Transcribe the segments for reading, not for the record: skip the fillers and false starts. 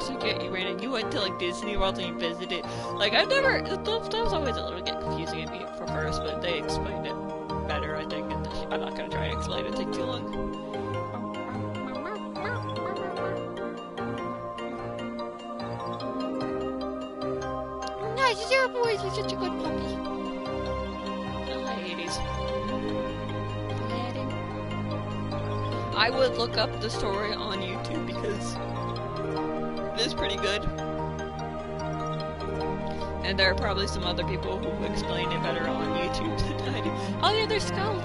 forget you ran and you went to like Disney World and you visited. Like I've never. That was always a little bit confusing to me for first, but they explained it better, I think. And I'm not gonna try and explain it. It'd take too long. Nice, you're a boy. You're such a good puppy. Ladies. I would look up the story on YouTube because it is pretty good. And there are probably some other people who explain it better on YouTube than I do. Oh yeah, there's Skald.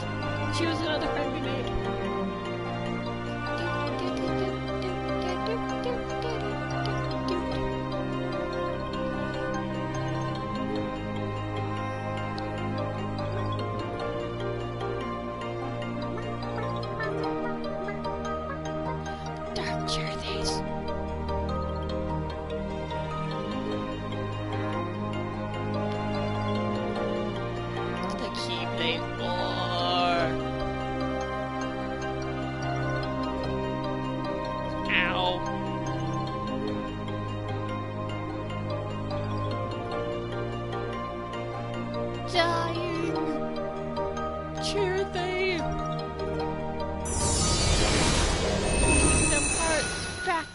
She was another friend we made.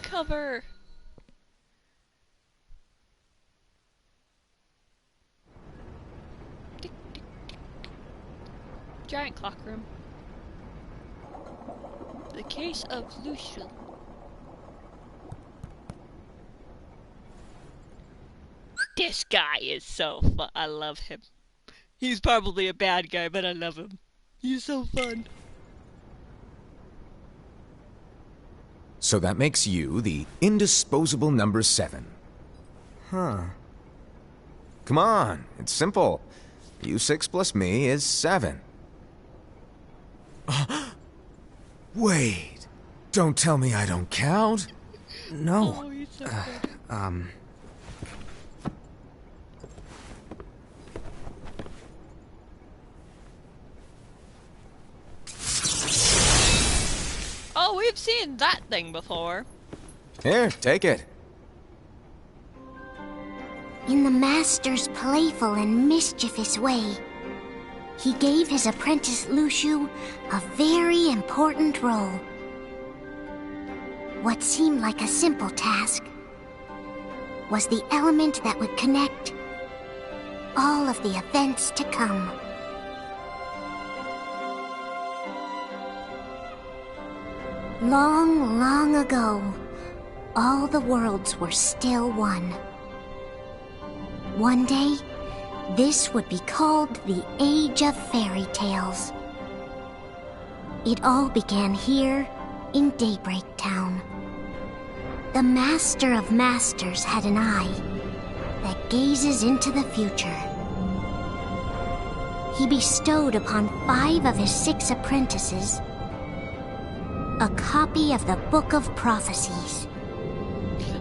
Cover. Tick, tick, tick. Giant clock room. The case of Lucian. This guy is so fun. I love him. He's probably a bad guy, but I love him. He's so fun. So that makes you the indisposable number 7. Huh. Come on, it's simple. U6 plus me is 7. Wait, don't tell me I don't count. No. Oh, he's so good. Oh, we've seen that thing before. Here, take it. In the Master's playful and mischievous way, he gave his apprentice Luxu a very important role. What seemed like a simple task was the element that would connect all of the events to come. Long, long ago, all the worlds were still one. One day, this would be called the Age of Fairy Tales. It all began here in Daybreak Town. The Master of Masters had an eye that gazes into the future. He bestowed upon 5 of his 6 apprentices a copy of the Book of Prophecies,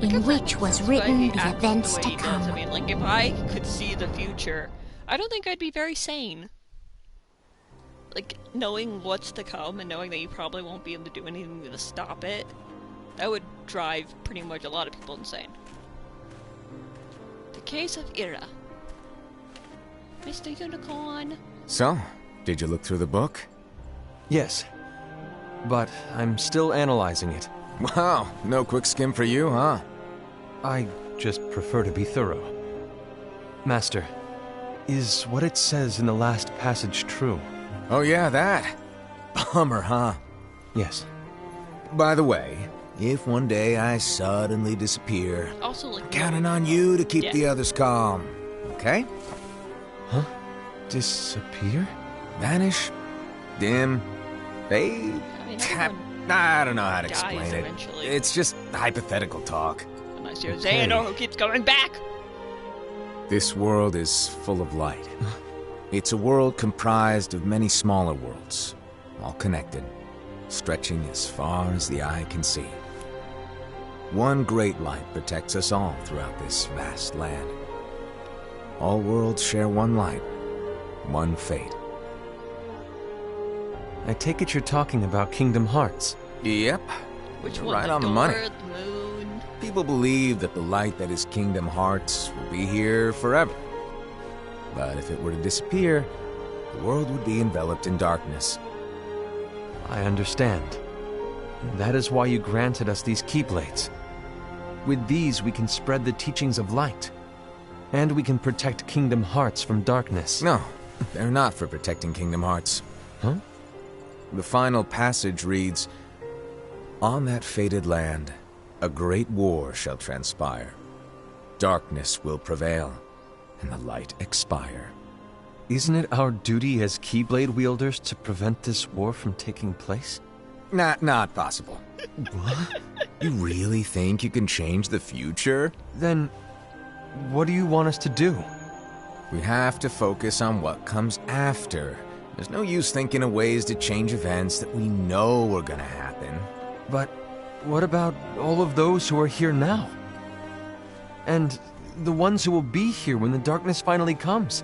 in which was written the events to come. I mean, like, if I could see the future, I don't think I'd be very sane. Like, knowing what's to come and knowing that you probably won't be able to do anything to stop it, that would drive pretty much a lot of people insane. The Case of Ira. Mr. Unicorn. So, did you look through the book? Yes. But I'm still analyzing it. Wow, no quick skim for you, huh? I just prefer to be thorough. Master, is what it says in the last passage true? Oh yeah, that. Bummer, huh? Yes. By the way, if one day I suddenly disappear, Also, like, counting on you to keep the others calm, okay? Huh? Disappear? Vanish, dim, fade, I mean, tap. everyone I don't know how to dies explain it. eventually. It's just hypothetical talk. unless you're Okay. Xehanort who keeps coming back. This world is full of light. It's a world comprised of many smaller worlds, all connected, stretching as far as the eye can see. One great light protects us all throughout this vast land. All worlds share one light, one fate. I take it you're talking about Kingdom Hearts. Yep. Which You're one? right The on the door, money. the moon? People believe that the light that is Kingdom Hearts will be here forever. But if it were to disappear, the world would be enveloped in darkness. I understand. That is why you granted us these Keyblades. With these, we can spread the teachings of light. And we can protect Kingdom Hearts from darkness. No, they're not for protecting Kingdom Hearts. Huh? The final passage reads, "On that fated land, a great war shall transpire. Darkness will prevail, and the light expire." Isn't it our duty as Keyblade wielders to prevent this war from taking place? Not possible. What? You really think you can change the future? Then, what do you want us to do? We have to focus on what comes after. There's no use thinking of ways to change events that we know are gonna happen. But what about all of those who are here now? And the ones who will be here when the darkness finally comes?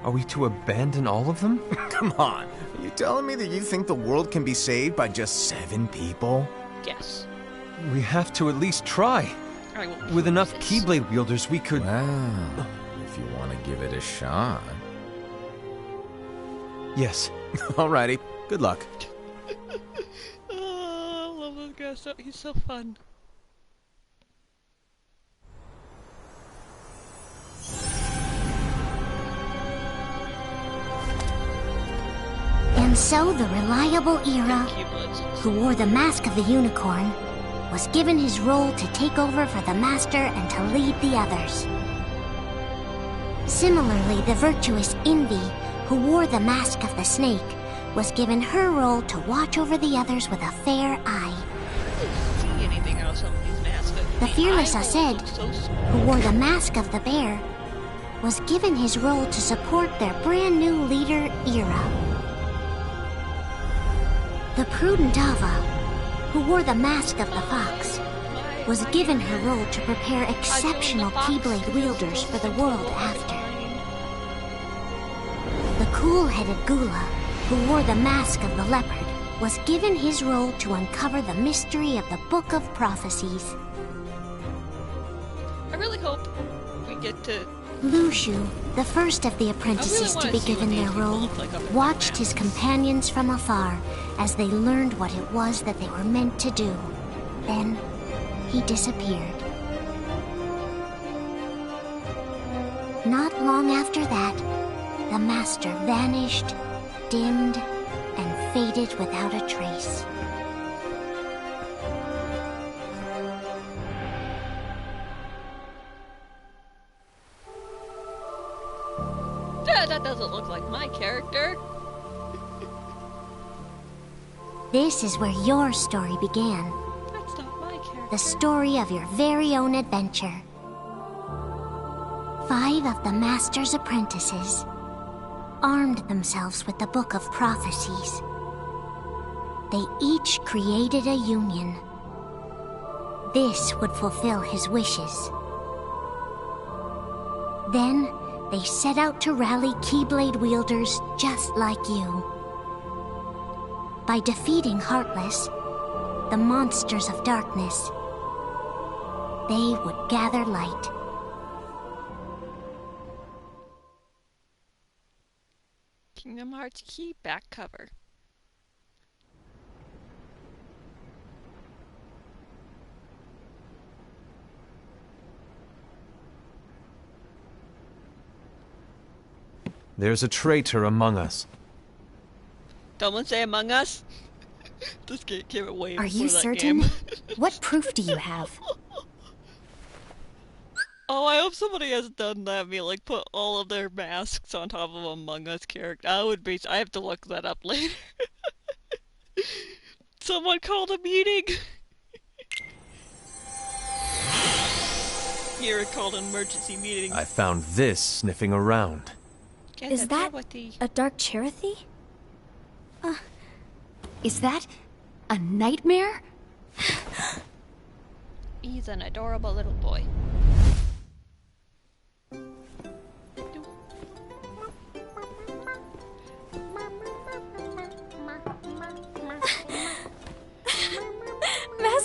Are we to abandon all of them? Come on, are you telling me that you think the world can be saved by just 7 people? Yes. We have to at least try. I will With prove enough this. Keyblade wielders, we could... Well, if you want to give it a shot. Yes. Alrighty, good luck. Oh, I love this guy. He's so fun. And so the reliable Era, Keyblades. who wore the mask of the unicorn, was given his role to take over for the Master and to lead the others. Similarly, the virtuous Envy, who wore the mask of the snake, was given her role to watch over the others with a fair eye. I didn't see anything else on these masks. The fearless eyeballs Aced, look so small. who wore the mask of the bear, was given his role to support their brand new leader, Era. The prudent Ava, who wore the mask of the fox, was given her role to prepare exceptional Keyblade wielders for the world after. The cool-headed Gula, who wore the mask of the leopard, was given his role to uncover the mystery of the Book of Prophecies. I really hope we get to. Lushu, the first of the apprentices to be given their role, watched his companions from afar as they learned what it was that they were meant to do. Then, he disappeared. Not long after that, the Master vanished, dimmed, and faded without a trace. That doesn't look like my character. This is where your story began. That's not my character. The story of your very own adventure. 5 of the Master's apprentices armed themselves with the Book of Prophecies. They each created a union. This would fulfill his wishes. Then, they set out to rally Keyblade wielders just like you. By defeating Heartless, the monsters of darkness, they would gather light. Kingdom Hearts key back cover. There's a traitor among us. Someone say Among Us? This game came away. Are you that certain? Game. What proof do you have? Oh, I hope somebody has done that. Like put all of their masks on top of Among Us character. I have to look that up later. Someone called a meeting. Here it called an emergency meeting. I found this sniffing around. Is that a Dark Cherothy? Is that a nightmare? He's an adorable little boy.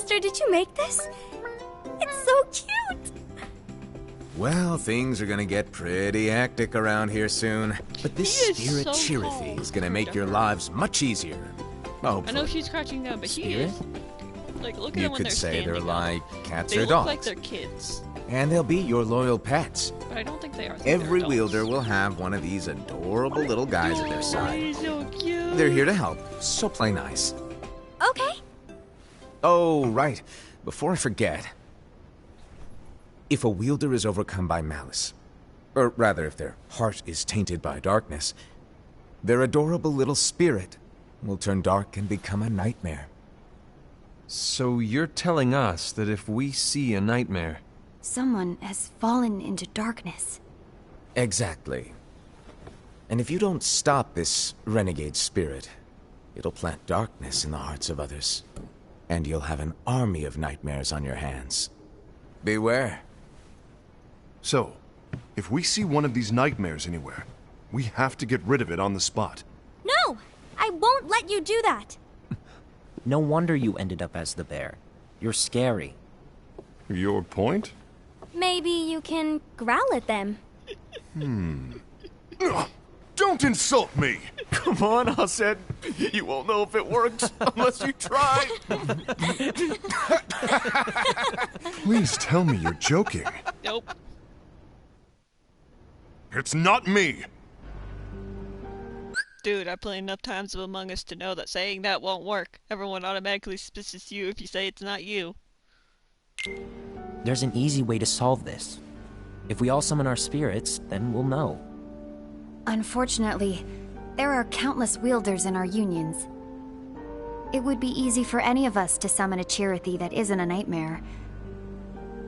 Master, did you make this? It's so cute! Well, things are gonna get pretty hectic around here soon. But this Spirit so Chirithy tall. is gonna make your lives much easier. I know she's crouching down, but he is. Like, look at You them when could they're say standing they're up. like cats They or look dogs. like they're kids, And they'll be your loyal pets. but I don't think they are. I think Every they're wielder adults. will have one of these adorable little guys at their side. He's so cute. They're here to help, so play nice. Okay. Oh, right. Before I forget. If a wielder is overcome by malice, or rather if their heart is tainted by darkness, their adorable little spirit will turn dark and become a nightmare. So you're telling us that if we see a nightmare... Someone has fallen into darkness. Exactly. And if you don't stop this renegade spirit, it'll plant darkness in the hearts of others. And you'll have an army of nightmares on your hands. Beware. So, if we see one of these nightmares anywhere, we have to get rid of it on the spot. No! I won't let you do that! No wonder you ended up as the bear. You're scary. Your point? Maybe you can growl at them. Don't insult me! Come on, Hased. You won't know if it works unless you try. Please tell me you're joking. Nope. It's not me! Dude, I played enough times of Among Us to know that saying that won't work. Everyone automatically suspicious you if you say it's not you. There's an easy way to solve this. If we all summon our spirits, then we'll know. Unfortunately, there are countless wielders in our unions. It would be easy for any of us to summon a Chirithy that isn't a nightmare.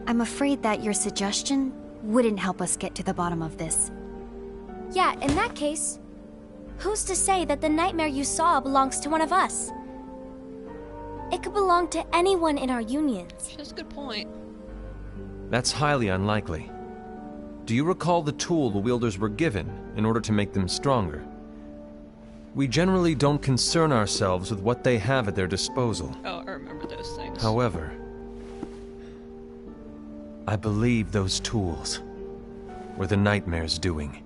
I'm afraid that your suggestion wouldn't help us get to the bottom of this. Yeah, in that case, who's to say that the nightmare you saw belongs to one of us? It could belong to anyone in our unions. She has a good point. That's highly unlikely. Do you recall the tool the wielders were given in order to make them stronger? We generally don't concern ourselves with what they have at their disposal. Oh, I remember those things. However, I believe those tools were the nightmare's doing.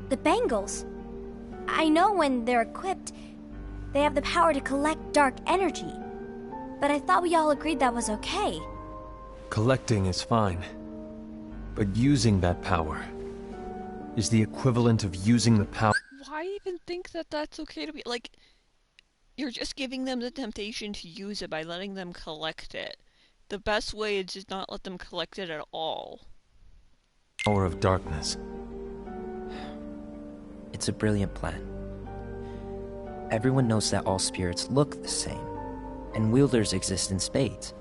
The bangles. I know when they're equipped, they have the power to collect dark energy. But I thought we all agreed that was okay. Collecting is fine, but using that power is the equivalent of using the power. Why even think that that's okay to be like? You're just giving them the temptation to use it by letting them collect it. The best way is just not let them collect it at all. Power of darkness. It's a brilliant plan. Everyone knows that all spirits look the same, and wielders exist in spades.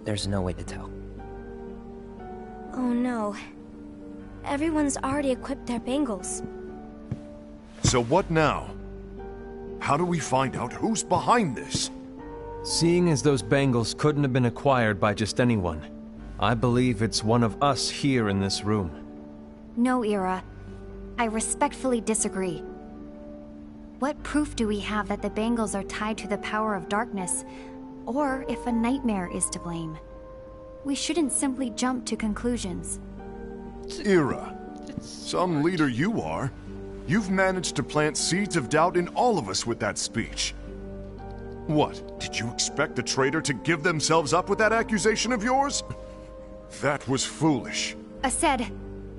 There's no way to tell. Oh no. Everyone's already equipped their bangles. So what now? How do we find out who's behind this? Seeing as those bangles couldn't have been acquired by just anyone, I believe it's one of us here in this room. No, Ira. I respectfully disagree. What proof do we have that the bangles are tied to the power of darkness, or if a nightmare is to blame? We shouldn't simply jump to conclusions. Ira, some leader you are. You've managed to plant seeds of doubt in all of us with that speech. What, did you expect the traitor to give themselves up with that accusation of yours? That was foolish. Hased,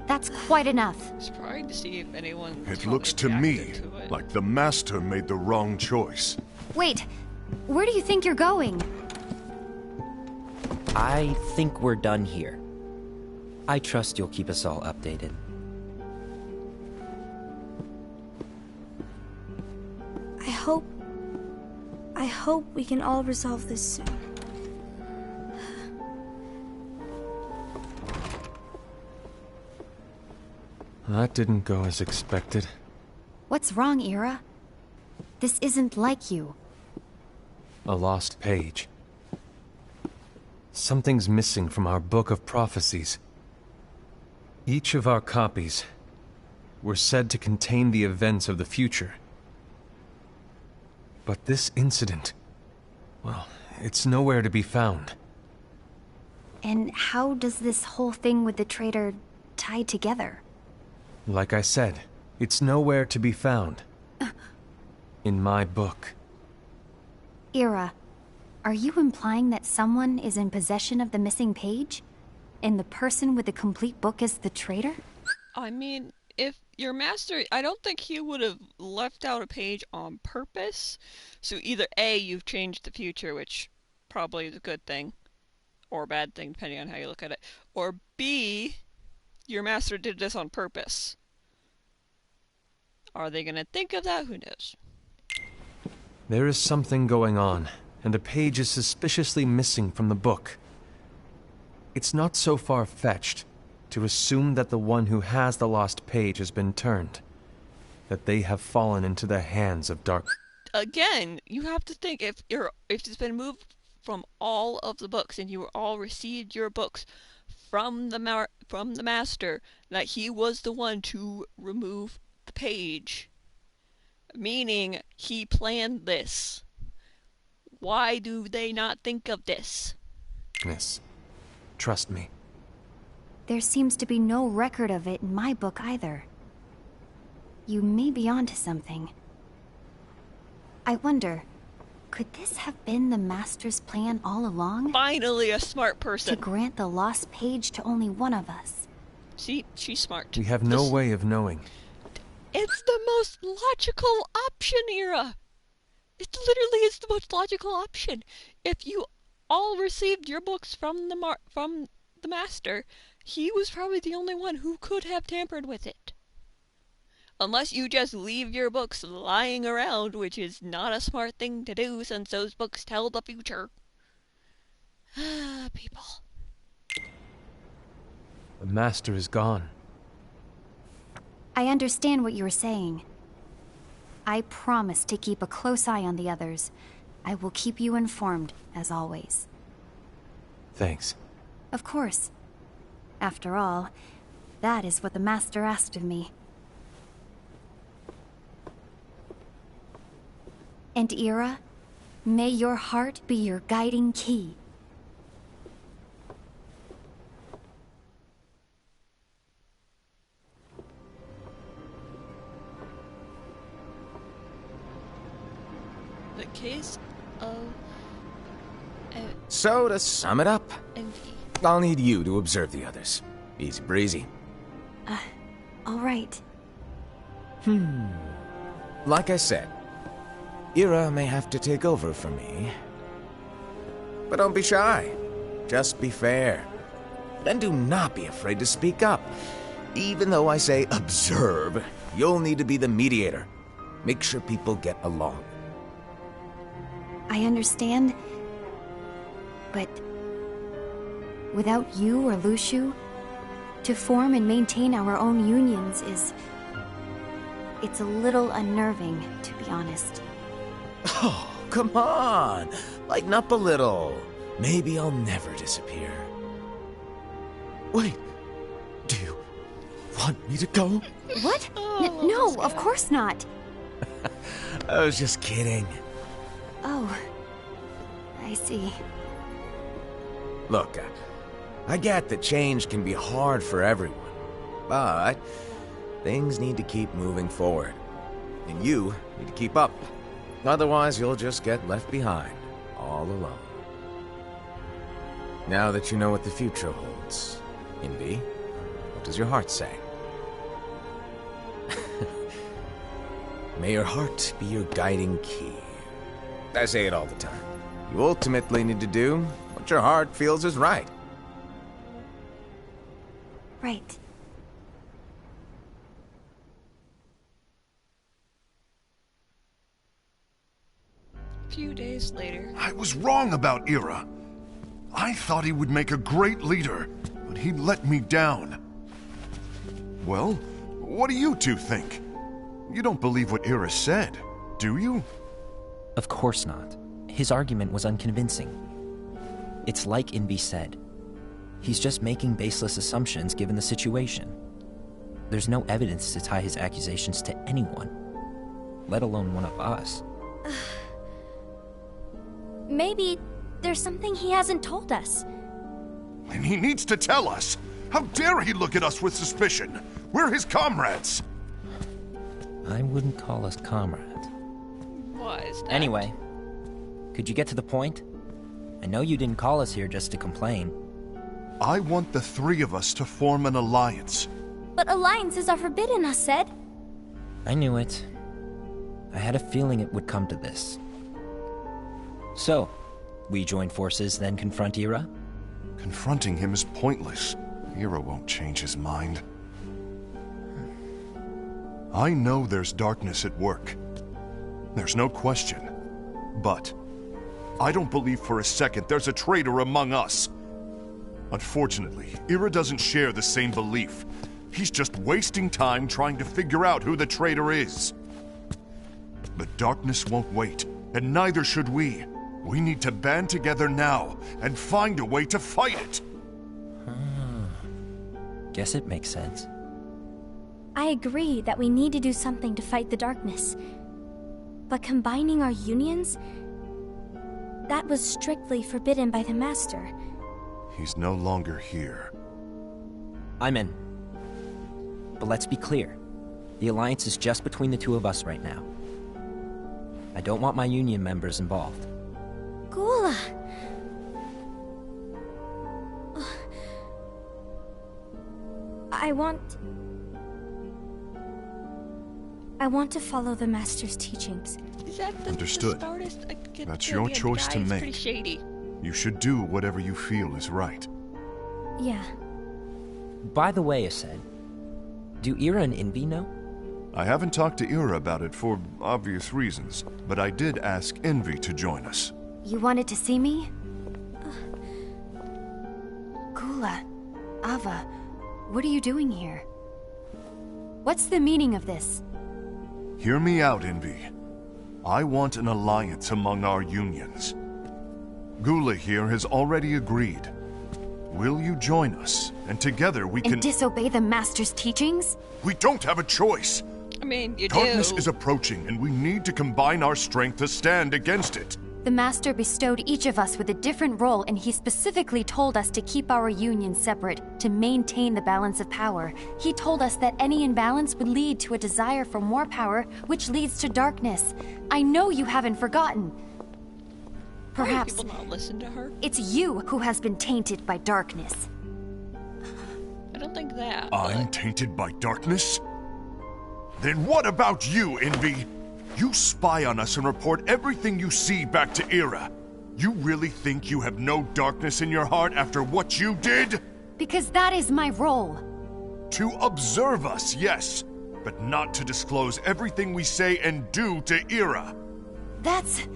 that's quite enough. It's trying to see if anyone. It looks to me like the Master made the wrong choice. Wait, where do you think you're going? I think we're done here. I trust you'll keep us all updated. I hope we can all resolve this soon. That didn't go as expected. What's wrong, Ira? This isn't like you. A lost page. Something's missing from our book of prophecies. Each of our copies were said to contain the events of the future. But this incident, well, It's nowhere to be found. And how does this whole thing with the traitor tie together? Like I said, it's nowhere to be found. In my book. Ira, are you implying that someone is in possession of the missing page? And the person with the complete book is the traitor? I mean, if your master... I don't think he would have left out a page on purpose. So either A, you've changed the future, which probably is a good thing. Or a bad thing, depending on how you look at it. Or B, your master did this on purpose. Are they gonna think of that? Who knows? There is something going on, and a page is suspiciously missing from the book. It's not so far-fetched to assume that the one who has the lost page has been turned, that they have fallen into the hands of dark... Again, you have to think, if it's been moved from all of the books, and you all received your books from the master, that he was the one to remove the page, meaning he planned this. Why do they not think of this? Miss, trust me. There seems to be no record of it in my book either. You may be onto something. I wonder, could this have been the Master's plan all along? Finally, a smart person. To grant the lost page to only one of us. See, she's smart. We have no way of knowing. It's the most logical option, Ira. It literally is the most logical option. If you all received your books from the master, he was probably the only one who could have tampered with it. Unless you just leave your books lying around, which is not a smart thing to do since those books tell the future. People. The master is gone. I understand what you're saying. I promise to keep a close eye on the others. I will keep you informed, as always. Thanks. Of course. After all, that is what the Master asked of me. And Ira, may your heart be your guiding key. The case of... So, to sum it up, envy. I'll need you to observe the others. Easy breezy. All right. Like I said, Ira may have to take over for me. But don't be shy. Just be fair. And do not be afraid to speak up. Even though I say observe, you'll need to be the mediator. Make sure people get along. I understand, but without you or Luxu, to form and maintain our own unions it's a little unnerving, to be honest. Oh, come on! Lighten up a little. Maybe I'll never disappear. Wait, do you want me to go? What? No, of course not. I was just kidding. Oh, I see. Look, I get that change can be hard for everyone, but things need to keep moving forward. And you need to keep up. Otherwise, you'll just get left behind, all alone. Now that you know what the future holds, Invi, what does your heart say? May your heart be your guiding key. I say it all the time. You ultimately need to do what your heart feels is right. Right. A few days later. I was wrong about Ira. I thought he would make a great leader, but he let me down. Well, what do you two think? You don't believe what Ira said, do you? Of course not. His argument was unconvincing. It's like Invi said. He's just making baseless assumptions given the situation. There's no evidence to tie his accusations to anyone, let alone one of us. Maybe there's something he hasn't told us. And he needs to tell us. How dare he look at us with suspicion? We're his comrades. I wouldn't call us comrades. Why is that? Anyway, could you get to the point? I know you didn't call us here just to complain. I want the three of us to form an alliance. But alliances are forbidden, us said. I knew it. I had a feeling it would come to this. So, we join forces, then confront Ira? Confronting him is pointless. Ira won't change his mind. I know there's darkness at work. There's no question. But I don't believe for a second there's a traitor among us. Unfortunately, Ira doesn't share the same belief. He's just wasting time trying to figure out who the traitor is. But darkness won't wait, and neither should we. We need to band together now and find a way to fight it. Guess it makes sense. I agree that we need to do something to fight the darkness. But combining our unions? That was strictly forbidden by the Master. He's no longer here. I'm in. But let's be clear. The alliance is just between the two of us right now. I don't want my union members involved. Gula! I want to follow the Master's teachings. Is that the Understood. The smartest? I get That's the your idea the choice guy to is make. Pretty shady. You should do whatever you feel is right. Yeah. By the way, Aced, do Ira and Envy know? I haven't talked to Ira about it for obvious reasons, but I did ask Envy to join us. You wanted to see me? Gula, Ava, what are you doing here? What's the meaning of this? Hear me out, Envy. I want an alliance among our unions. Gula here has already agreed. Will you join us? And together we can... And disobey the Master's teachings? We don't have a choice! I mean, you Darkness do. is approaching, and we need to combine our strength to stand against it. The Master bestowed each of us with a different role, and he specifically told us to keep our union separate, to maintain the balance of power. He told us that any imbalance would lead to a desire for more power, which leads to darkness. I know you haven't forgotten. Why do Perhaps people not listen to her? it's you who has been tainted by darkness. I don't think that. I'm but- tainted by darkness? Then what about you, Envy? You spy on us and report everything you see back to Ira. You really think you have no darkness in your heart after what you did? Because that is my role. To observe us, yes, but not to disclose everything we say and do to Ira. That's...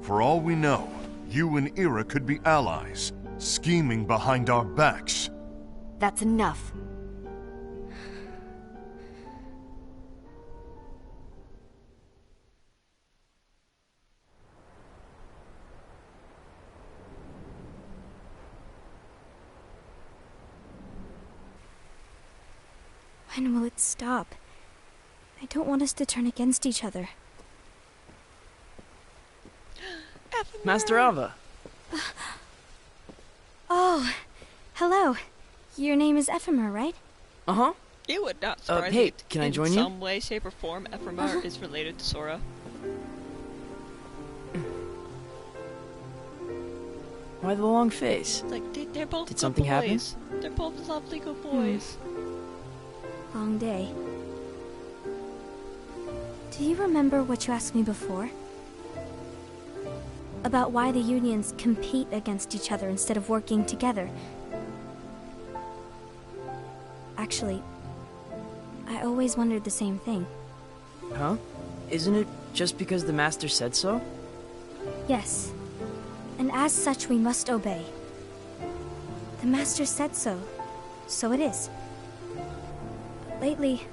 For all we know, you and Ira could be allies, scheming behind our backs. that's enough. When will it stop? I don't want us to turn against each other. Master Ava. Oh, hello. Your name is Ephemer, right? Uh-huh. It would not surprise hey, me. can I join you? In some way, shape, or form, Ephemer is related to Sora. Why the long face? Like, they're both Did good something happen? boys. They're both lovely good boys. Long day. Do you remember what you asked me before? About why the unions compete against each other instead of working together. Actually, I always wondered the same thing. Huh? Isn't it just because the Master said so? Yes. And as such, we must obey. The Master said so. So it is. But lately,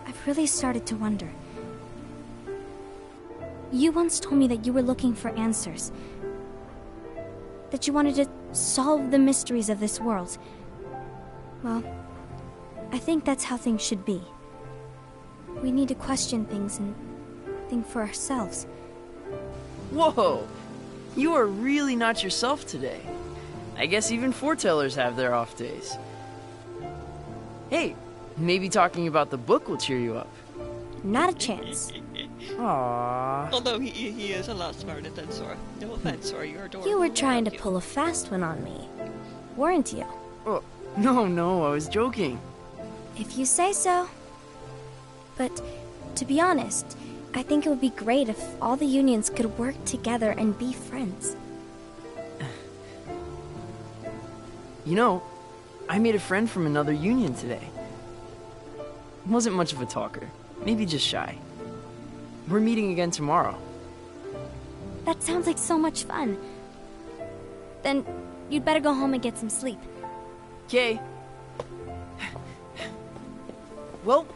I've really started to wonder. You once told me that you were looking for answers. That you wanted to solve the mysteries of this world. Well, I think that's how things should be. We need to question things and think for ourselves. Whoa! You are really not yourself today. I guess even foretellers have their off days. Hey, maybe talking about the book will cheer you up. Not a chance. Aww. Although he is a lot smarter than Sora. No offense, Sora, you're adorable. You were I trying to love you. pull a fast one on me, weren't you? Oh, no, I was joking. If you say so. But to be honest, I think it would be great if all the unions could work together and be friends. You know, I made a friend from another union today. Wasn't much of a talker, maybe just shy. We're meeting again tomorrow. That sounds like so much fun. Then you'd better go home and get some sleep. Okay. Well,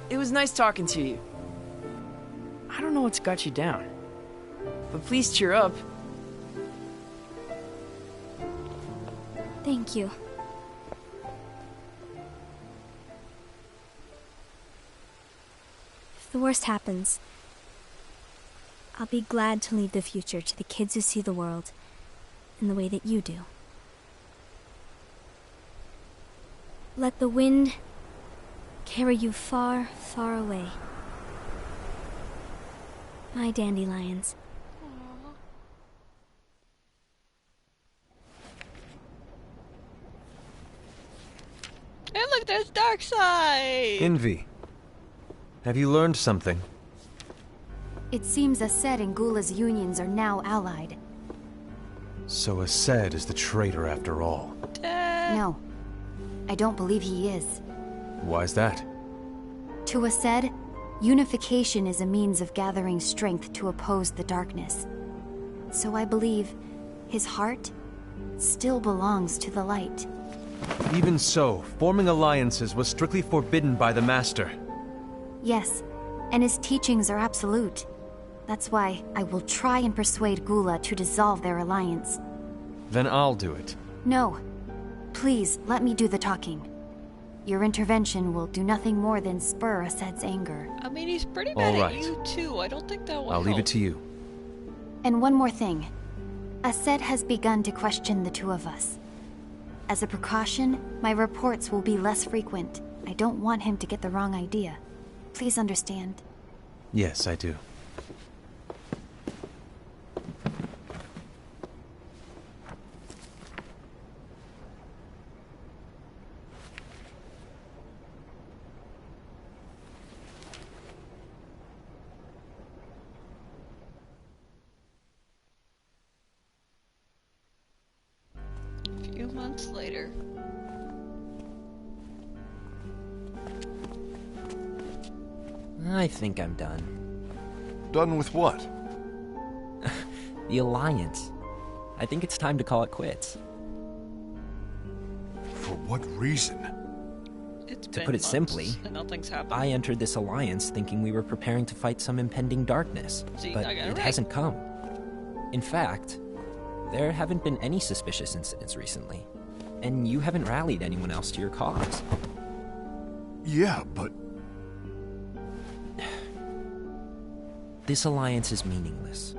it was nice talking to you. I don't know what's got you down, but please cheer up. Thank you. If the worst happens, I'll be glad to leave the future to the kids who see the world in the way that you do. Let the wind carry you far, far away. My dandelions. And look, there's Darkseid! Envy. Have you learned something? It seems Aced and Gula's unions are now allied. So Aced is the traitor after all. No, I don't believe he is. Why's that? To Aced, unification is a means of gathering strength to oppose the darkness. So I believe his heart still belongs to the light. Even so, forming alliances was strictly forbidden by the Master. Yes, and his teachings are absolute. That's why I will try and persuade Gula to dissolve their alliance. Then I'll do it. No. Please, let me do the talking. Your intervention will do nothing more than spur Aced's anger. I mean, he's pretty bad All at right. you, too. I don't think that will I'll leave help. it to you. And one more thing. Aced has begun to question the two of us. As a precaution, my reports will be less frequent. I don't want him to get the wrong idea. Please understand. Yes, I do. A few months later. I think I'm done. Done with what? The Alliance. I think it's time to call it quits. For what reason? It's To been put it months simply, and nothing's happened. I entered this alliance thinking we were preparing to fight some impending darkness, See, but I got it it right. hasn't come. In fact, there haven't been any suspicious incidents recently, and you haven't rallied anyone else to your cause. Yeah, but This alliance is meaningless.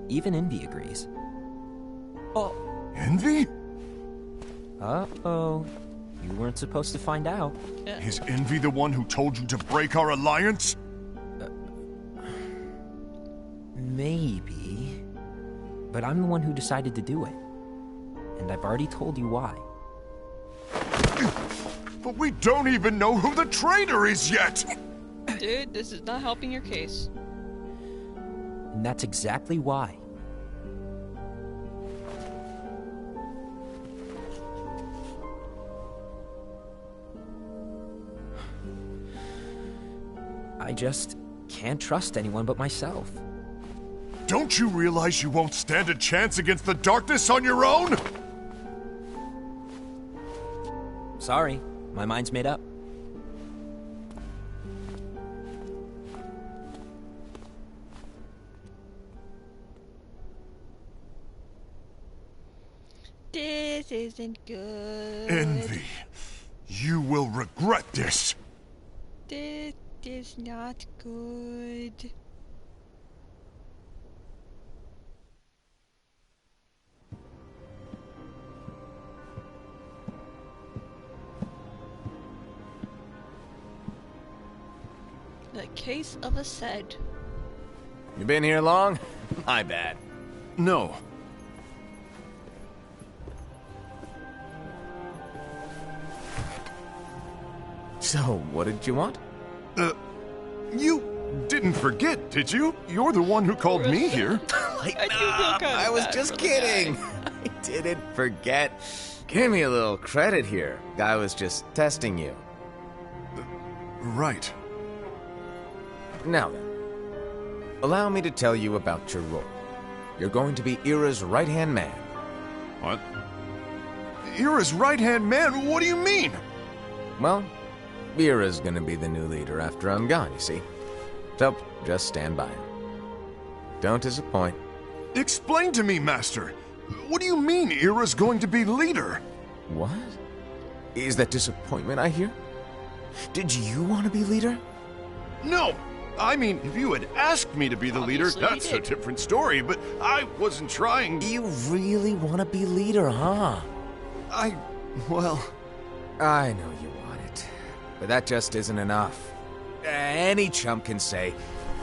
Even Envy agrees. Oh, Envy? uh-oh. You weren't supposed to find out. Yeah. Is Envy the one who told you to break our alliance? Maybe. But I'm the one who decided to do it. And I've already told you why. But we don't even know who the traitor is yet! Dude, this is not helping your case. And that's exactly why. I just can't trust anyone but myself. Don't you realize you won't stand a chance against the darkness on your own? Sorry, my mind's made up. This isn't good. Envy, you will regret this. This is not good. The case of a Sed. You been here long? My bad. No. So, what did you want? You didn't forget, did you? You're the one who called me here. I do feel kind of I was bad just for the kidding. guy. I didn't forget. Give me a little credit here. I was just testing you. Right. Now then, allow me to tell you about your role. You're going to be Ira's right-hand man. What? Ira's right-hand man? What do you mean? Well, Ira's gonna be the new leader after I'm gone, you see. So, just stand by. Don't disappoint. Explain to me, Master. What do you mean Ira's going to be leader? What? Is that disappointment I hear? Did you want to be leader? No! I mean, if you had asked me to be the leader, Obviously he that's a did. different story, but I wasn't trying. You really want to be leader, huh? Well... I know you want it, but that just isn't enough. Any chump can say,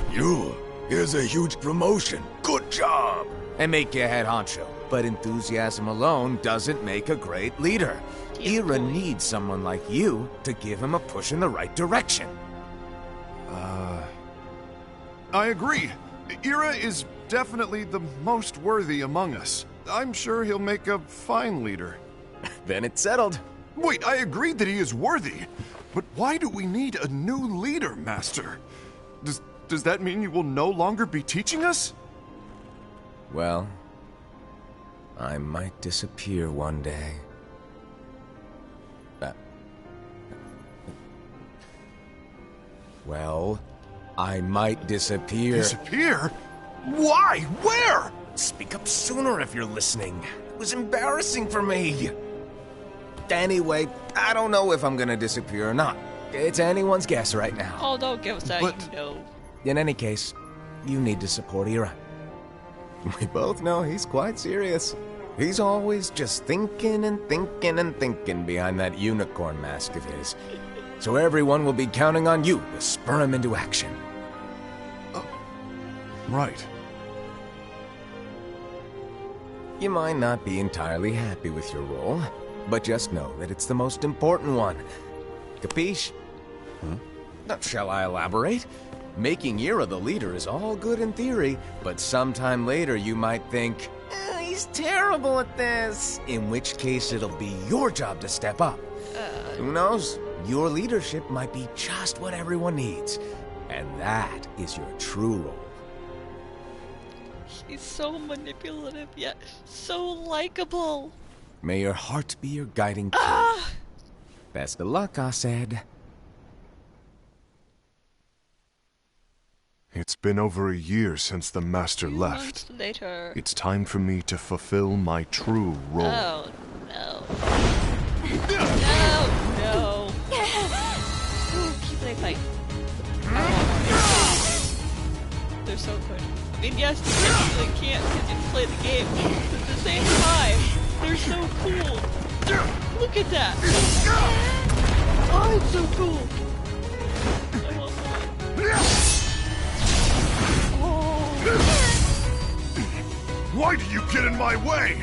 here's a huge promotion, good job, and make you head honcho. But enthusiasm alone doesn't make a great leader. Yeah, Ira boy. needs someone like you to give him a push in the right direction. I agree. Ira is definitely the most worthy among us. I'm sure he'll make a fine leader. Then it's settled. Wait, I agreed that he is worthy. But why do we need a new leader, Master? Does that mean you will no longer be teaching us? Well, I might disappear one day. Well, I might disappear. Disappear? Why? Where? Speak up sooner if you're listening. It was embarrassing for me. Anyway, I don't know if I'm gonna disappear or not. It's anyone's guess right now. Oh, don't give us that, But- you know. In any case, you need to support Ira. We both know he's quite serious. He's always just thinking and thinking and thinking behind that unicorn mask of his. So everyone will be counting on you to spur him into action. Right. You might not be entirely happy with your role, but just know that it's the most important one. Capiche? Shall I elaborate? Making Ira the leader is all good in theory, but sometime later you might think, he's terrible at this. In which case it'll be your job to step up. Who knows? Your leadership might be just what everyone needs. And that is your true role. He's so manipulative, yet so likable. May your heart be your guiding key. Best of luck, I said. It's been over a year since the Master Few left. months later. It's time for me to fulfill my true role. Oh, no. No. Ooh, keep they fight. They're so good. I mean, yes, they can't play the game, but at the same time, they're so cool. Look at that. Oh, it's so cool. I love that. Why do you get in my way?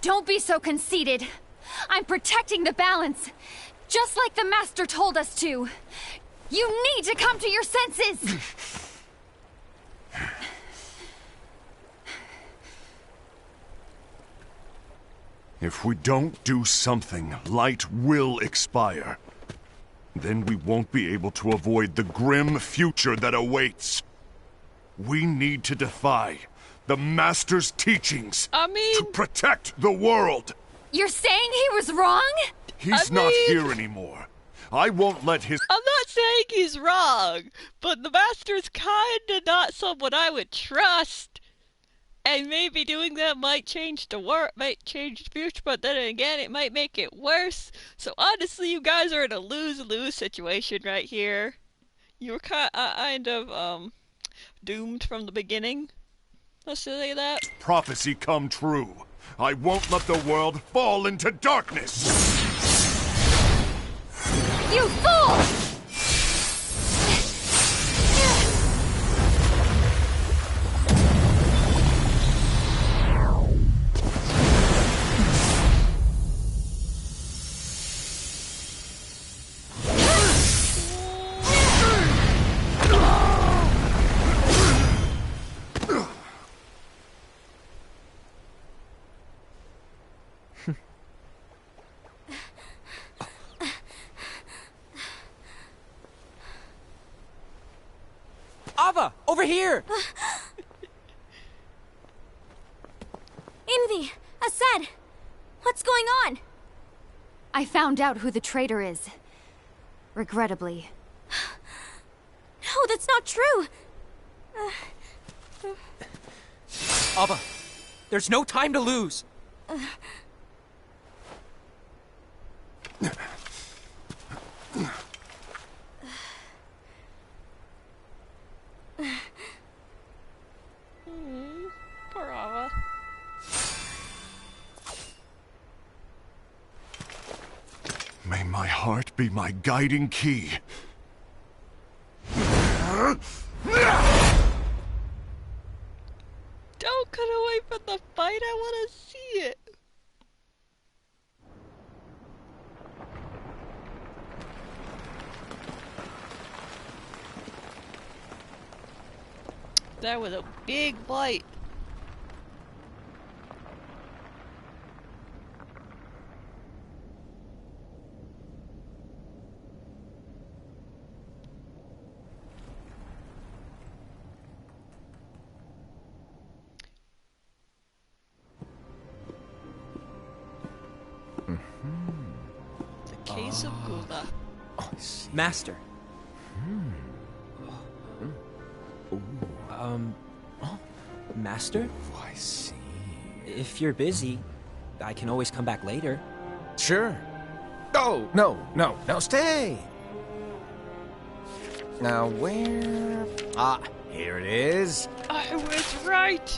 Don't be so conceited. I'm protecting the balance, just like the Master told us to. You need to come to your senses! If we don't do something, light will expire. Then we won't be able to avoid the grim future that awaits. We need to defy the Master's teachings I mean, to protect the world. You're saying he was wrong? He's I not mean- here anymore. I won't let his... I'm not saying he's wrong, but the Master's kinda not someone I would trust. And maybe doing that might change might change the future, but then again, it might make it worse. So honestly, you guys are in a lose-lose situation right here. You were kind of, doomed from the beginning. Let's say that. Prophecy come true. I won't let the world fall into darkness! You fool! Ava, over here! Envy! Aced! What's going on? I found out who the traitor is. Regrettably. No, that's not true! Ava, there's no time to lose! Poor Ava. May my heart be my guiding key. Don't cut away from the fight, I want to see it. That was a big fight. The case of Gula. Master. Master? I see. If you're busy, I can always come back later. Sure. Oh, no, stay! Now, where... Ah, here it is. I was right!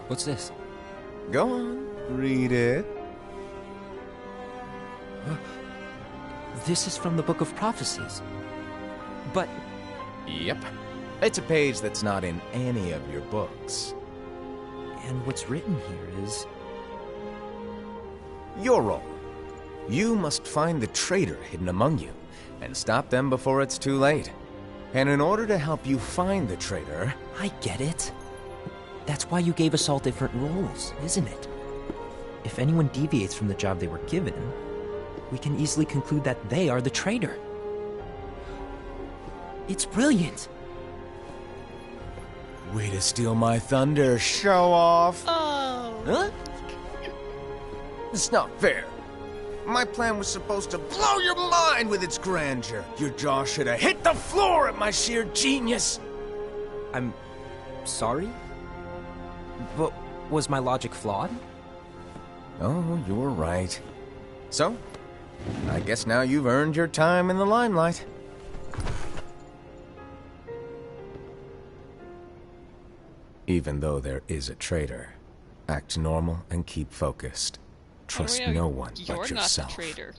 What's this? Go on, read it. This is from the Book of Prophecies. But Yep. It's a page that's not in any of your books. and what's written here is... Your role. You must find the traitor hidden among you, and stop them before it's too late. And in order to help you find the traitor... I get it. That's why you gave us all different roles, isn't it? If anyone deviates from the job they were given, we can easily conclude that they are the traitor. It's brilliant. Way to steal my thunder, show off! Oh. Huh? It's not fair. My plan was supposed to blow your mind with its grandeur. Your jaw should have hit the floor at my sheer genius. I'm sorry? But was my logic flawed? Oh, you're right. So, I guess now you've earned your time in the limelight. Even though there is a traitor, act normal and keep focused. Trust How do we know no one you're but not yourself. the traitor.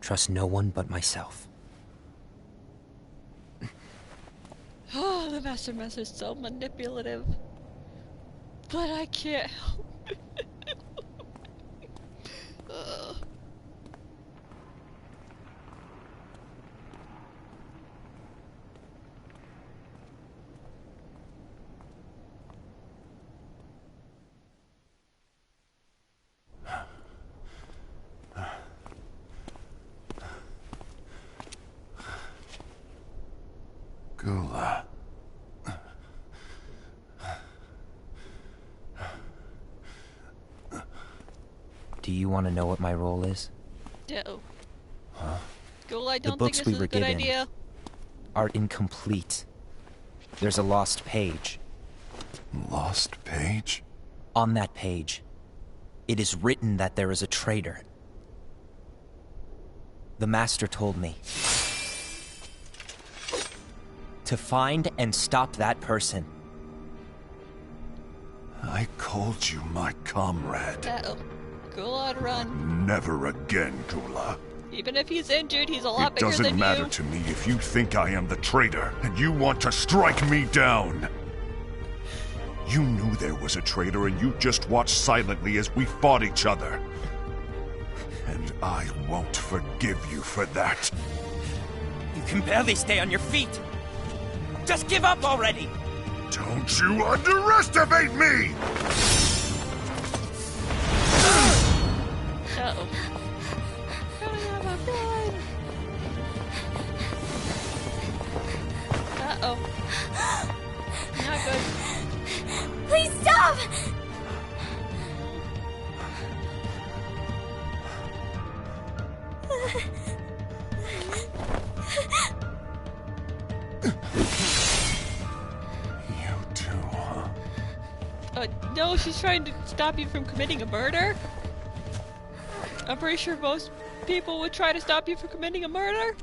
Trust no one but myself. Oh, the Master is so manipulative. But I can't help it. Ugh. Gula. want to know what my role is? No. Huh? Ghoul, I The don't think books this we is were a good given idea. are incomplete. There's a lost page. Lost page? On that page, it is written that there is a traitor. The Master told me to find and stop that person. I called you my comrade. Uh-oh. Ghoul on run. Never again, Gula. Even if he's injured, he's a lot It bigger doesn't than matter you. to me if you think I am the traitor and you want to strike me down. You knew there was a traitor and you just watched silently as we fought each other. And I won't forgive you for that. You can barely stay on your feet. Just give up already! Don't you underestimate me! Uh-oh. Uh-oh. Not good. Please stop! You too, huh? No, she's trying to stop you from committing a murder? I'm pretty sure most people would try to stop you from committing a murder.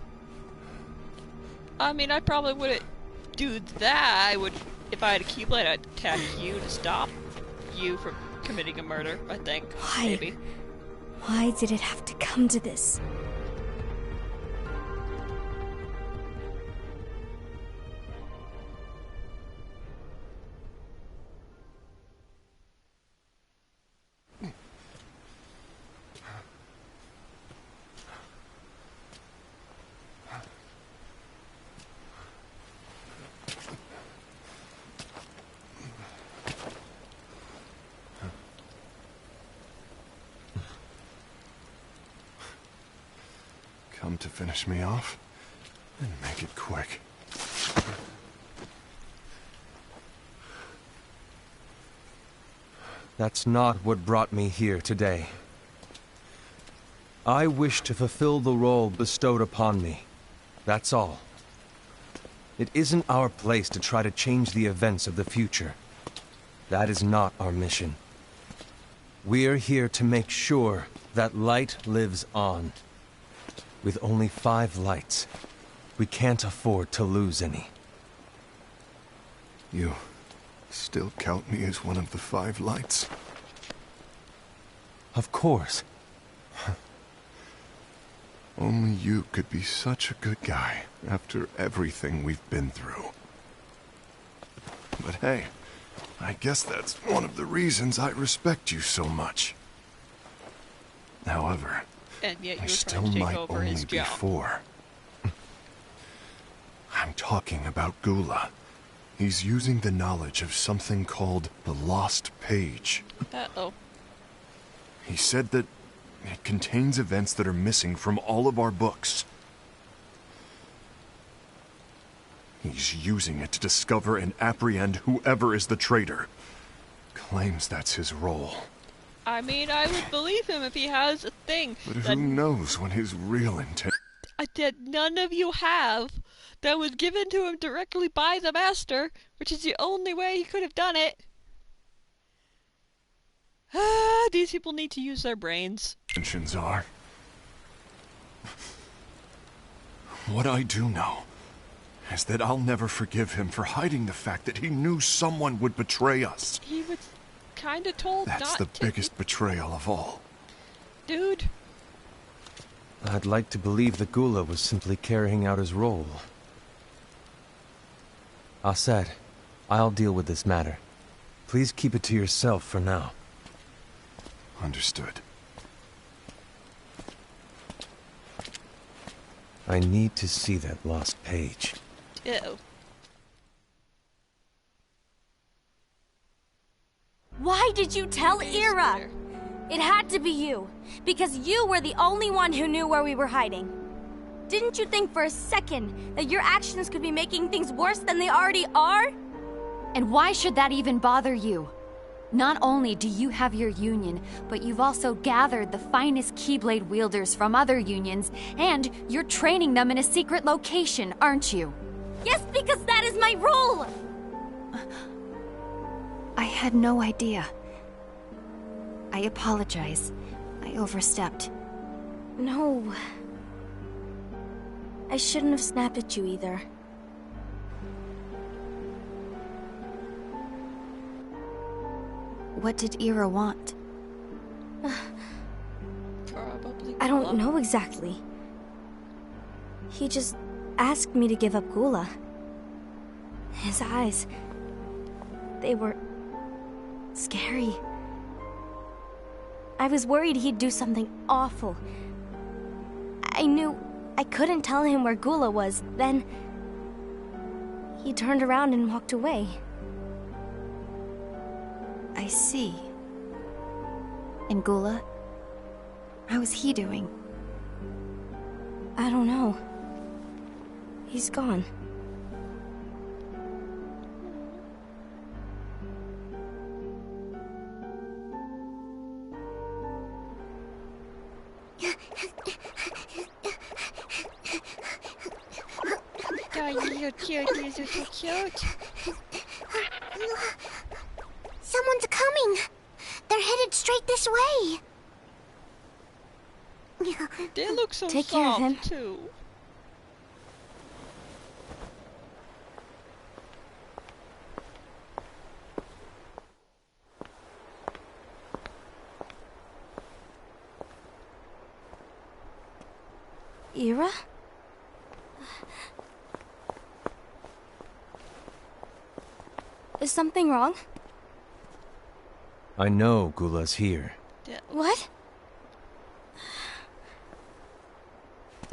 I mean, I probably wouldn't do that. I would, if I had a Keyblade, I'd attack you to stop you from committing a murder, I think. Why? Maybe. Why did it have to come to this? Come to finish me off? Then make it quick. That's not what brought me here today. I wish to fulfill the role bestowed upon me. That's all. It isn't our place to try to change the events of the future. That is not our mission. We're here to make sure that light lives on. With only 5 lights, we can't afford to lose any. You still count me as one of the 5 lights? Of course. Only you could be such a good guy after everything we've been through. But hey, I guess that's one of the reasons I respect you so much. However, And yet you I were still trying to take might over only his be job. 4. I'm talking about Gula. He's using the knowledge of something called the Lost Page. Uh-oh. He said that it contains events that are missing from all of our books. He's using it to discover and apprehend whoever is the traitor. Claims that's his role. I mean, I would believe him if he has a thing But that, who knows what his real intent... that none of you have that was given to him directly by the Master, which is the only way he could have done it. These people need to use their brains. intentions are. What I do know is that I'll never forgive him for hiding the fact that he knew someone would betray us. He was kind of told That's not the to. biggest betrayal of all. Dude. I'd like to believe that Gula was simply carrying out his role. Aset, I'll deal with this matter. Please keep it to yourself for now. Understood. I need to see that lost page. Ew. Why did you tell Ira? It had to be you, because you were the only one who knew where we were hiding. Didn't you think for a second that your actions could be making things worse than they already are? And why should that even bother you? Not only do you have your union, but you've also gathered the finest Keyblade wielders from other unions, and you're training them in a secret location, aren't you? Yes, because that is my role! I had no idea. I apologize. I overstepped. No. I shouldn't have snapped at you either. What did Ira want? Probably. I don't know exactly. He just asked me to give up Gula. His eyes... they were... scary. I was worried he'd do something awful. I knew I couldn't tell him where Gula was. Then... he turned around and walked away. I see. And Gula? How is he doing? I don't know. He's gone. You're cute, you're so cute. Someone's coming. They're headed straight this way. They look so Take care of him. soft, too. Ira? Is something wrong? I know Gula's here. What?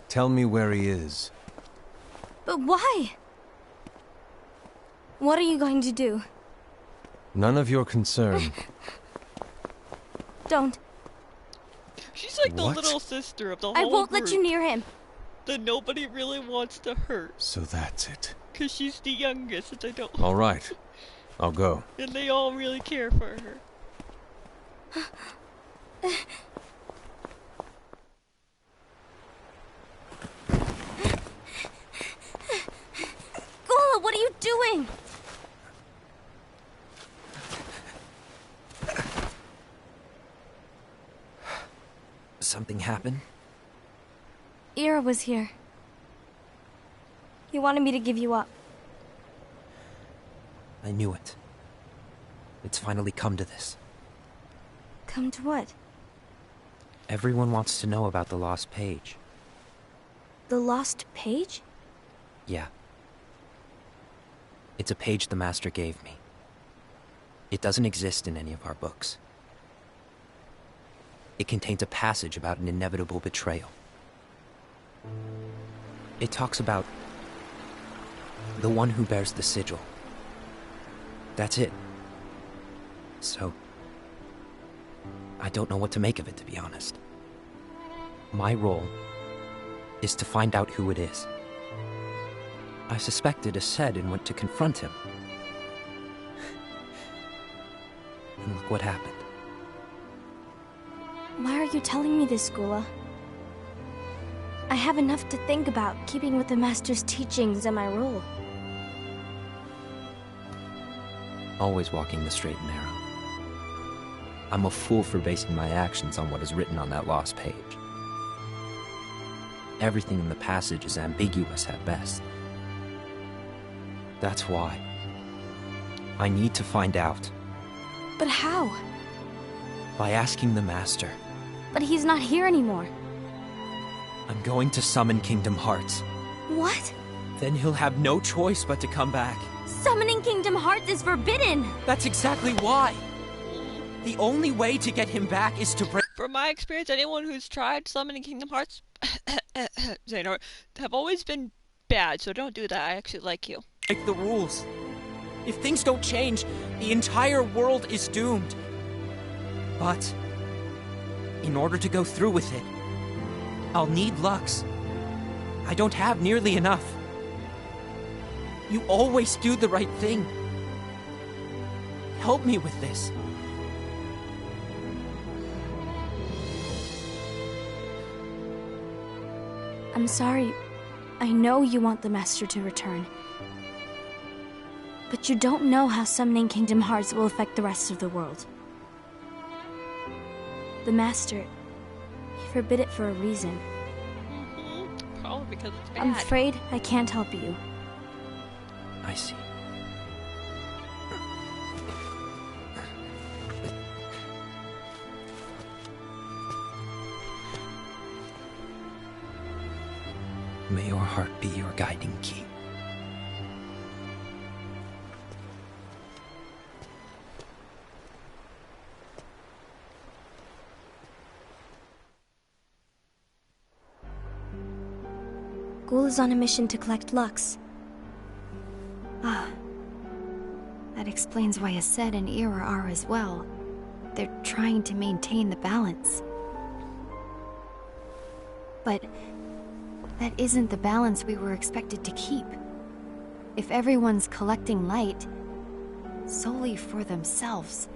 Tell me where he is. But why? What are you going to do? None of your concern. Don't. She's like the What? little sister of the whole I won't group let you near him. that nobody really wants to hurt. So that's it. Because she's the youngest and they don't... All right. I'll go. And they all really care for her. Gula, what are you doing? Something happened? Ira was here. He wanted me to give you up. I knew it. It's finally come to this. Come to what? Everyone wants to know about the lost page. The lost page? Yeah. It's a page the Master gave me. It doesn't exist in any of our books. It contains a passage about an inevitable betrayal. It talks about the one who bears the sigil. That's it. So, I don't know what to make of it, to be honest. My role is to find out who it is. I suspected Aced and went to confront him. And look what happened. Why are you telling me this, Gula? I have enough to think about, keeping with the Master's teachings and my role. Always walking the straight and narrow. I'm a fool for basing my actions on what is written on that lost page. Everything in the passage is ambiguous at best. That's why I need to find out. But how? By asking the Master. But he's not here anymore. I'm going to summon Kingdom Hearts. What? Then he'll have no choice but to come back. Summoning Kingdom Hearts is forbidden! That's exactly why! The only way to get him back is to break— From my experience, anyone who's tried summoning Kingdom Hearts, Xehanort, have always been bad, so don't do that. I actually like you. break the rules. If things don't change, the entire world is doomed. But in order to go through with it, I'll need Lux. I don't have nearly enough. You always do the right thing. Help me with this. I'm sorry. I know you want the Master to return. But you don't know how summoning Kingdom Hearts will affect the rest of the world. The Master, he forbid it for a reason. Probably because it's bad. I'm afraid I can't help you. I see. May your heart be your guiding key. Ghoul is on a mission to collect Lux. Ah. That explains why Aced and Ira are as well. They're trying to maintain the balance. But that isn't the balance we were expected to keep. If everyone's collecting light solely for themselves,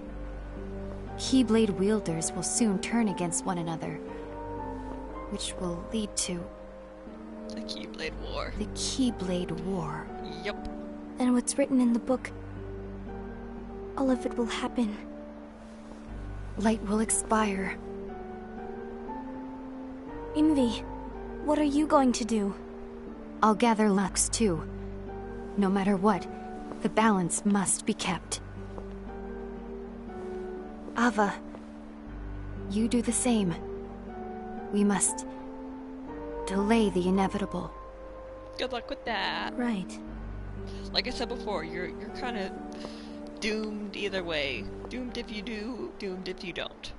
Keyblade wielders will soon turn against one another, which will lead to The Keyblade War. the Keyblade War. Yup. And what's written in the book, all of it will happen. Light will expire. Invi, what are you going to do? I'll gather Lux too. No matter what, the balance must be kept. Ava, you do the same. We must delay the inevitable. Good luck with that. Right. Like I said before, you're kind of doomed either way. Doomed if you do, doomed if you don't.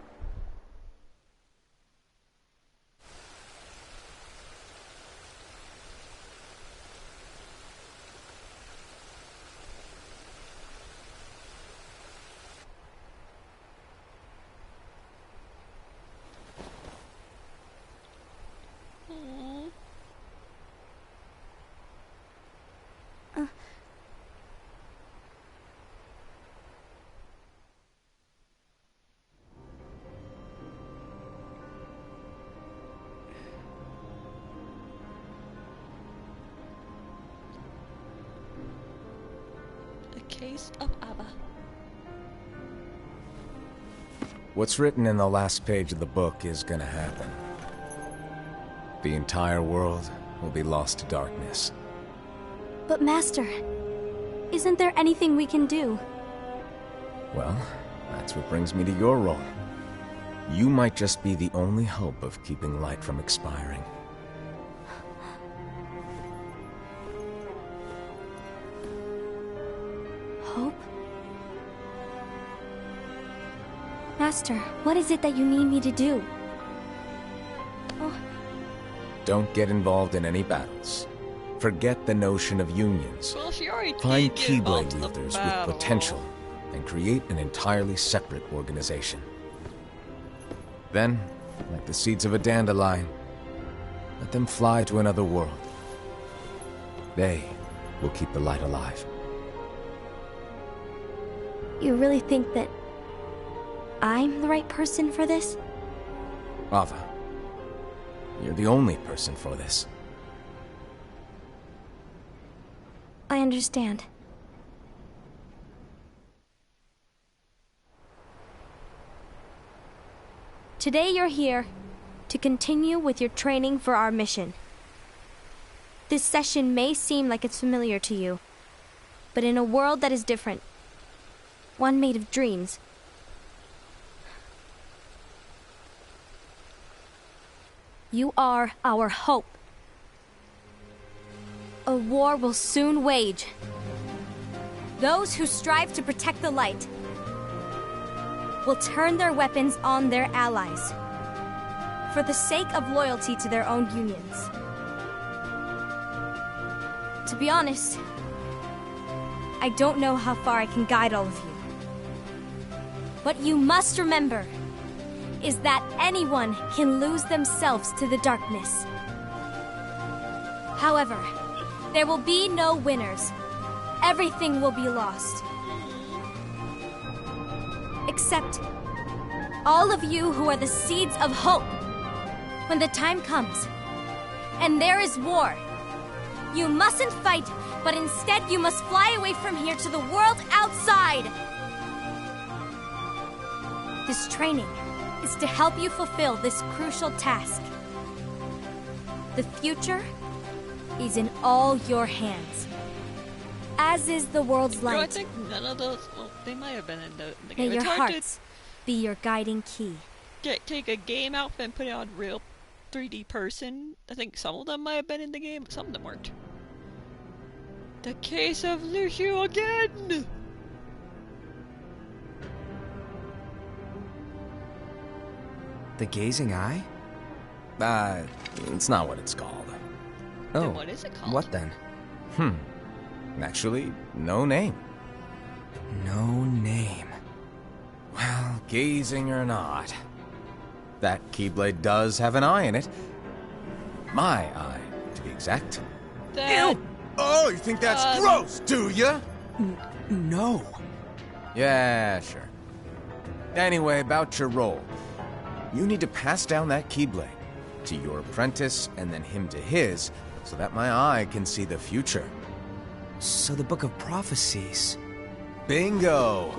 Case of Ava. What's written in the last page of the book is gonna happen. The entire world will be lost to darkness. But Master, isn't there anything we can do? Well, that's what brings me to your role. You might just be the only hope of keeping light from expiring. Hope? Master, what is it that you need me to do? Oh, Don't get involved in any battles. Forget the notion of unions. Well, she already Find did get involved Keyblade in the wielders with battle. potential and create an entirely separate organization. Then, like the seeds of a dandelion, let them fly to another world. They will keep the light alive. you really think that I'm the right person for this? Ava, you're the only person for this. I understand. Today you're here to continue with your training for our mission. This session may seem like it's familiar to you, but in a world that is different, one made of dreams, you are our hope. A war will soon wage. Those who strive to protect the light will turn their weapons on their allies for the sake of loyalty to their own unions. To be honest, I don't know how far I can guide all of you. What you must remember is that anyone can lose themselves to the darkness. However, there will be no winners. Everything will be lost. Except all of you who are the seeds of hope. When the time comes, and there is war. You mustn't fight, but instead you must fly away from here to the world outside. This training is to help you fulfill this crucial task. The future is in all your hands, as is the world's light. No, I think none of those. Well, they might have been in the May game. your It's hard hearts be your guiding key. to take a game outfit and put it on real 3D person. I think some of them might have been in the game, but some of them weren't. The case of Lucio again! The Gazing Eye? It's not what it's called. Then what is it called? What then? Actually, no name. No name. Well, gazing or not, that Keyblade does have an eye in it. My eye, to be exact. That... Ew! Oh, you think that's gross, do ya? No. Yeah, sure. Anyway, about your role. You need to pass down that Keyblade to your apprentice and then him to his, so that my eye can see the future. So the Book of Prophecies... Bingo!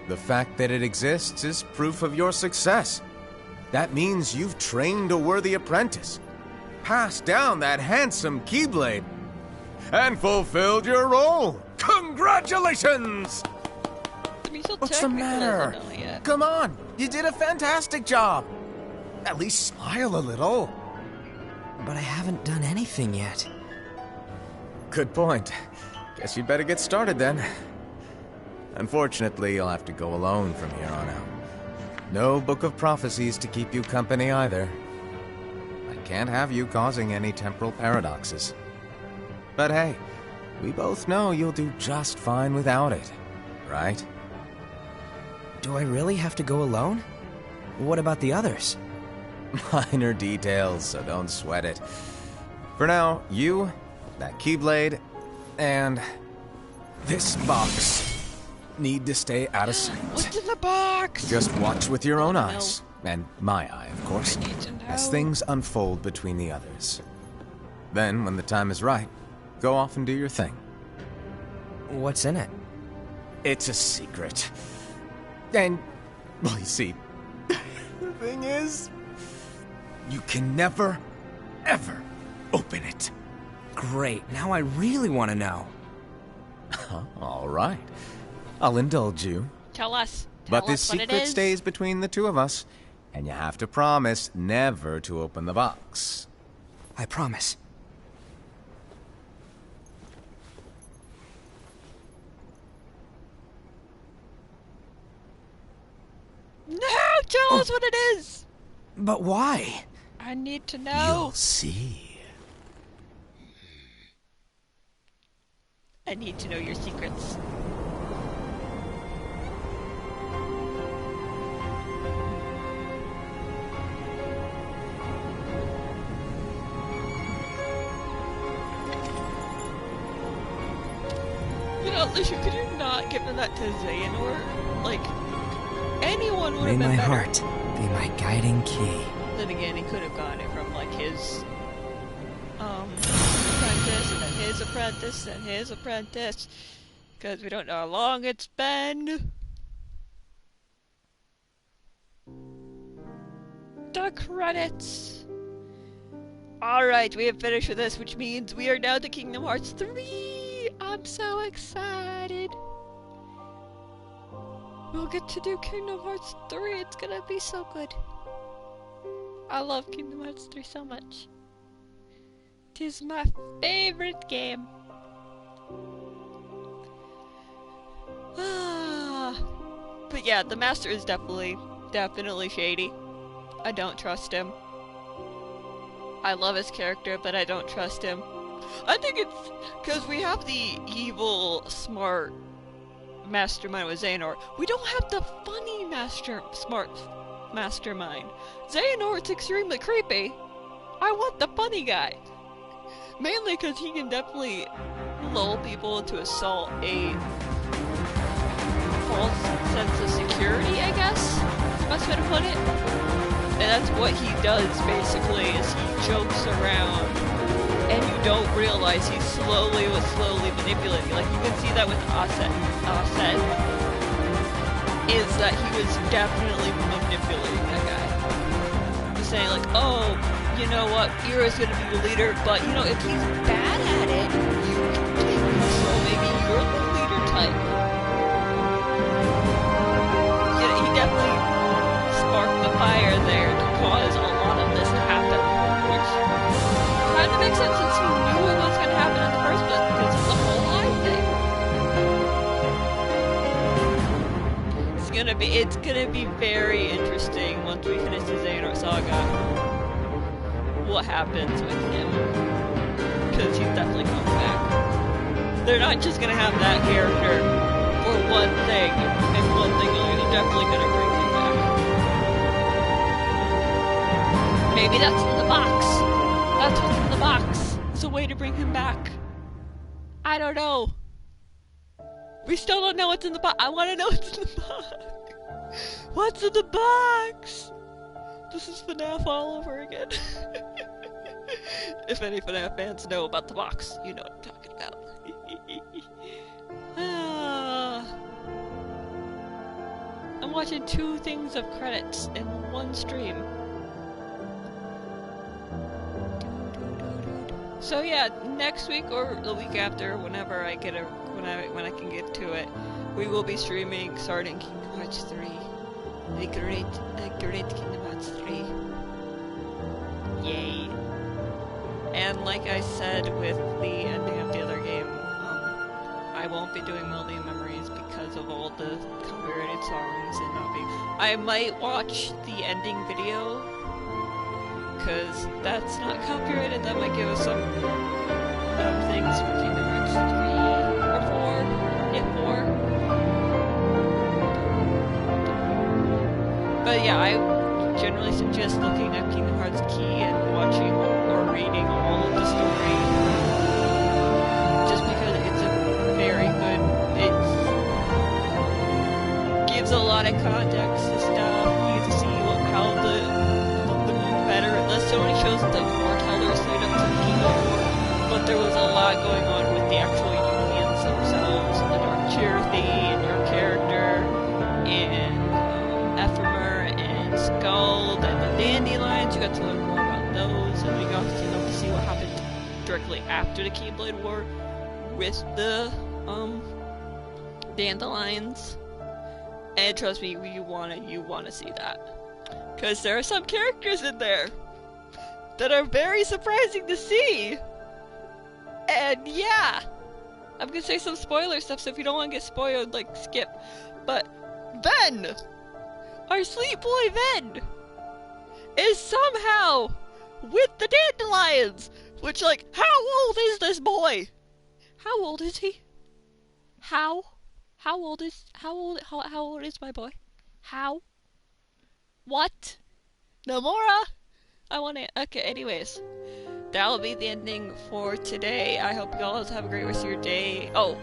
The fact that it exists is proof of your success. That means you've trained a worthy apprentice, passed down that handsome Keyblade, and fulfilled your role. Congratulations! What's the matter? Come on, you did a fantastic job. At least smile a little. But I haven't done anything yet. Good point. Guess you'd better get started then. Unfortunately, you'll have to go alone from here on out. No Book of Prophecies to keep you company either. I can't have you causing any temporal paradoxes. But hey, we both know you'll do just fine without it, right? Do I really have to go alone? What about the others? Minor details, so don't sweat it. For now, you, that Keyblade, and this box need to stay out of sight. What's in the box? Just watch with your own eyes, and my eye, of course, as things unfold between the others. Then, when the time is right, go off and do your thing. What's in it? It's a secret. And, well, you see, the thing is, you can never, ever open it. Great, now I really want to know. All right. I'll indulge you. Tell us. But this what it secret is. stays between the two of us, and you have to promise never to open the box. I promise. No! Tell us what it is! But why? I need to know. You'll see. I need to know your secrets. You know, Alicia, could you not give that to Xehanort? Like, anyone would May have been my better. heart be my guiding key. Then again, he could have gotten it from, like, his, apprentice, and then his apprentice, and his apprentice. Because we don't know how long it's been. The credits! Alright, we have finished with this, which means we are now to Kingdom Hearts 3! I'm so excited! We'll get to do Kingdom Hearts 3, it's gonna be so good. I love Kingdom Hearts 3 so much. 'Tis my favorite game. But yeah, the Master is definitely shady. I don't trust him. I love his character, but I don't trust him. I think it's because we have the evil, smart mastermind with Xehanort. We don't have the funny smart mastermind. Xehanort's extremely creepy. I want the funny guy. Mainly because he can definitely lull people into assault a false sense of security, I guess. Is the best way to put it. And that's what he does, basically, is he jokes around, and you don't realize he's slowly manipulating. Like, you can see that with Aset, is that he was definitely manipulating that guy. He's saying, like, oh, you know what, Ira's gonna be the leader, but, you know, if he's bad at it, you can take control, maybe you're the leader type. Yeah, he definitely sparked the fire there to cause a lot of this to happen, which kind of makes sense since he knew it was going to happen in the first place because of the whole eye thing. It's gonna be very interesting once we finish the Xehanort Saga, what happens with him, because he's definitely coming back. They're not just gonna have that character for one thing and one thing only, they're definitely gonna bring him back. Maybe that's in the box. That's what's in the box. It's a way to bring him back. I don't know. We still don't know what's in the box. I want to know what's in the box. What's in the box? This is FNAF all over again. If any FNAF fans know about the box, you know what I'm talking about. I'm watching 2 things of credits in one stream. So yeah, next week or the week after, whenever I get when I can get to it, we will be streaming starting Kingdom Hearts 3. The great Kingdom Hearts 3. Yay. And like I said with the ending of the other game, I won't be doing Melody and Memories because of all the copyrighted songs and not being... I might watch the ending video, because that's not copyrighted. That might give us some things for Kingdom Hearts 3 or 4. Yeah, 4. But yeah, I generally suggest looking at Kingdom Hearts Key and watching or reading all of the story. Just because it's a very good... It gives a lot of context to stuff. You get to see how the Sony shows the foretellers lead up to the Keyblade War, but there was a lot going on with the actual unions themselves, the Dark Chirithy and your character, and Ephemer and Skuld and the Dandelions. You got to learn more about those, and we got to see what happened directly after the Keyblade War with the Dandelions. And trust me, you wanna see that, because there are some characters in there that are very surprising to see. And yeah, I'm gonna say some spoiler stuff, so if you don't want to get spoiled, like, skip. But Ven, our sweet boy Ven, is somehow with the Dandelions, which, like, how old is this boy? How old is he? How old is my boy? How? What? Nomura? I want it. Okay, anyways. That'll be the ending for today. I hope you all have a great rest of your day. Oh,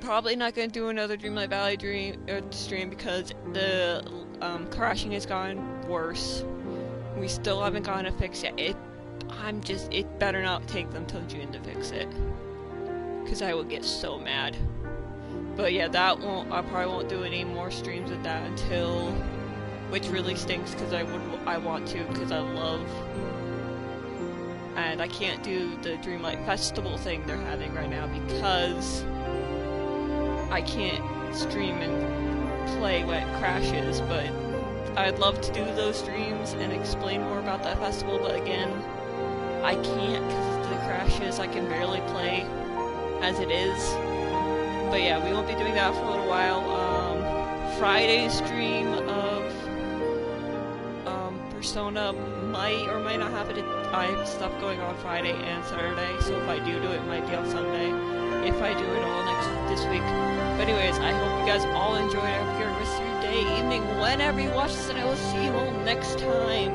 probably not gonna do another Dreamlight Valley stream because the crashing has gotten worse. We still haven't gotten a fix yet. It better not take them till June to fix it, because I will get so mad. But yeah, I probably won't do any more streams of that until, which really stinks because I want to, because I love, and I can't do the Dreamlight Festival thing they're having right now because I can't stream and play when it crashes. But I'd love to do those streams and explain more about that festival, but again, I can't because of the crashes. I can barely play as it is. But yeah, we won't be doing that for a little while. Friday's stream of Persona might or might not have it. I have stuff going on Friday and Saturday, so if I do it, it might be on Sunday. If I do it all this week. But anyways, I hope you guys all enjoyed. Have a good rest of your day, evening, whenever you watch this, and I will see you all next time.